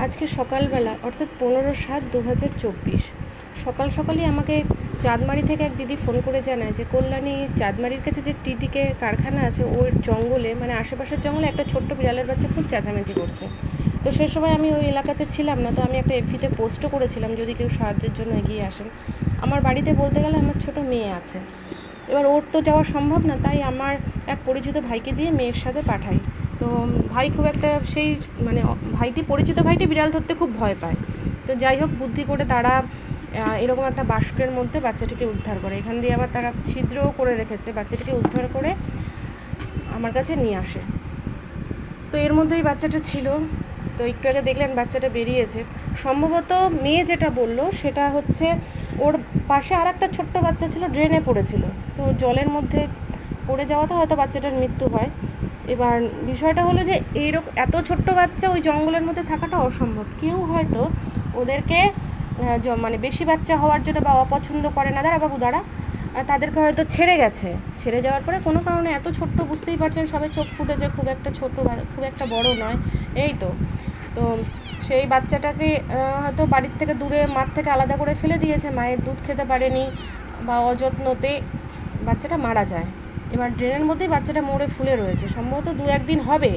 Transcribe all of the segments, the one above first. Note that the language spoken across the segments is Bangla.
আজকে সকালবেলা অর্থাৎ 15/7/2024 সকাল সকালই আমাকে চাঁদমারি থেকে এক দিদি ফোন করে জানায় যে কল্যাণী চাঁদমারির কাছে যে টিটিকে কারখানা আছে ওর জঙ্গলে মানে আশেপাশের জঙ্গলে একটা ছোট্ট বিড়ালের বাচ্চা খুব চেঁচামেচি করছে। তো সে সময় আমি ওই এলাকাতে ছিলাম না, তো আমি একটা এফবিতে পোস্টও করেছিলাম যদি কেউ সাহায্যের জন্য এগিয়ে আসেন। আমার বাড়িতে বলতে গেলে আমার ছোট মেয়ে আছে, এবার ওর তো যাওয়া সম্ভব না, তাই আমার এক পরিচিত ভাইকে দিয়ে মেয়ের সাথে পাঠাই। তো ভাই খুব একটা সেই মানে পরিচিত ভাইটি বিড়াল ধরতে খুব ভয় পায়। তো যাই হোক বুদ্ধি করে তারা এরকম একটা বাস্কের মধ্যে বাচ্চাটিকে উদ্ধার করে, এখান দিয়ে আবার তারা ছিদ্রও করে রেখেছে, বাচ্চাটিকে উদ্ধার করে আমার কাছে নিয়ে আসে। তো এর মধ্যেই বাচ্চাটা ছিল। তো একটু আগে দেখলেন বাচ্চাটা বেরিয়েছে। সম্ভবত মেয়ে যেটা বলল সেটা হচ্ছে ওর পাশে আর একটা ছোট্ট বাচ্চা ছিল, ড্রেনে পড়েছিল, তো জলের মধ্যে পড়ে যাওয়াতে হয়তো বাচ্চাটার মৃত্যু হয়। এবার বিষয়টা হলো যে এইরকম এত ছোট্ট বাচ্চা ওই জঙ্গলের মধ্যে থাকাটা অসম্ভব। কেউ হয়তো ওদেরকে মানে বেশি বাচ্চা হওয়ার জন্য বা অপছন্দ করে না, বাবু দাঁড়া, তাদেরকে হয়তো ছেড়ে গেছে। ছেড়ে যাওয়ার পরে কোনো কারণে এত ছোট্ট, বুঝতেই পারছেন সবে চোখ ফুটেছে, খুব একটা ছোট, খুব একটা বড় নয়, এই তো সেই বাচ্চাটাকে হয়তো বাড়ির থেকে দূরে মাঠ থেকে আলাদা করে ফেলে দিয়েছে, মায়ের দুধ খেতে পারেনি বা অযত্নতে বাচ্চাটা মারা যায়। এবার ড্রেনের মধ্যেই বাচ্চাটা মরে ফুলে রয়েছে, সম্ভবত 2-1 দিন হবে।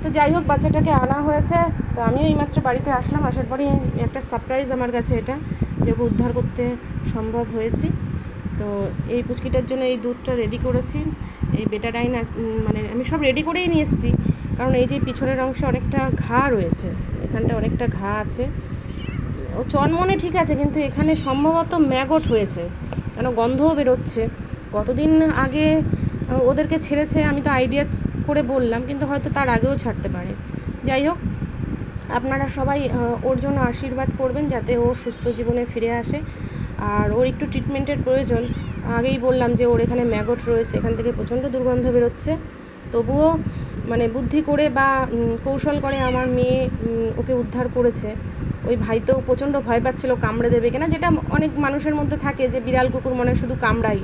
তো যাই হোক বাচ্চাটাকে আনা হয়েছে। তো আমিও এইমাত্র বাড়িতে আসলাম, আসার পরই একটা সারপ্রাইজ আমার কাছে এটা, যে ওকে উদ্ধার করতে সম্ভব হয়েছি। তো এই পুচকিটার জন্য এই দুধটা রেডি করেছি, এই বেটাডাইন মানে আমি সব রেডি করেই নিয়ে এসেছি, কারণ এই যে পিছনের অংশে অনেকটা ঘা রয়েছে, এখানটা অনেকটা ঘা আছে। ও চনমনে ঠিক আছে, কিন্তু এখানে সম্ভবত ম্যাগট হয়েছে, কেন গন্ধও বেরোচ্ছে। কতদিন আগে ওদেরকে ছেড়েছে আমি তো আইডিয়া করে বললাম, কিন্তু হয়তো তার আগেও ছাড়তে পারে। যাই হোক আপনারা সবাই ওর জন্য আশীর্বাদ করবেন যাতে ও সুস্থ জীবনে ফিরে আসে। আর ওর একটু ট্রিটমেন্টের প্রয়োজন, আগেই বললাম যে ওর এখানে ম্যাগট রয়েছে, এখান থেকে প্রচণ্ড দুর্গন্ধ বেরোচ্ছে। তবুও মানে বুদ্ধি করে বা কৌশল করে আমার মেয়ে ওকে উদ্ধার করেছে। ওই ভাইতেও প্রচণ্ড ভয় পাচ্ছিল কামড়ে দেবে কিনা, যেটা অনেক মানুষের মধ্যে থাকে যে বিড়াল কুকুর মনে শুধু কামড়াই,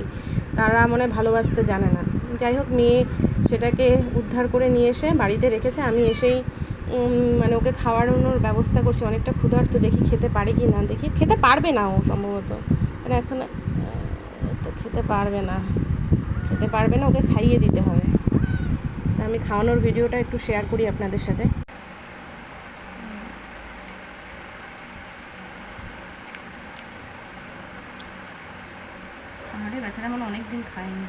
তারা মনে ভালোবাসতে জানে না। যাই হোক মেয়ে সেটাকে উদ্ধার করে নিয়ে এসে বাড়িতে রেখেছে। আমি এসেই মানে ওকে খাওয়ানোর ব্যবস্থা করছি, অনেকটা ক্ষুধার্ত, দেখি খেতে পারে কি না। দেখি খেতে পারবে না ও সম্ভবত, মানে এখন তো খেতে পারবে না, ওকে খাইয়ে দিতে হবে। আমি খাওয়ানোর ভিডিওটা একটু শেয়ার করি আপনাদের সাথে। আরে বেচারা মানে অনেক দিন খায়নি।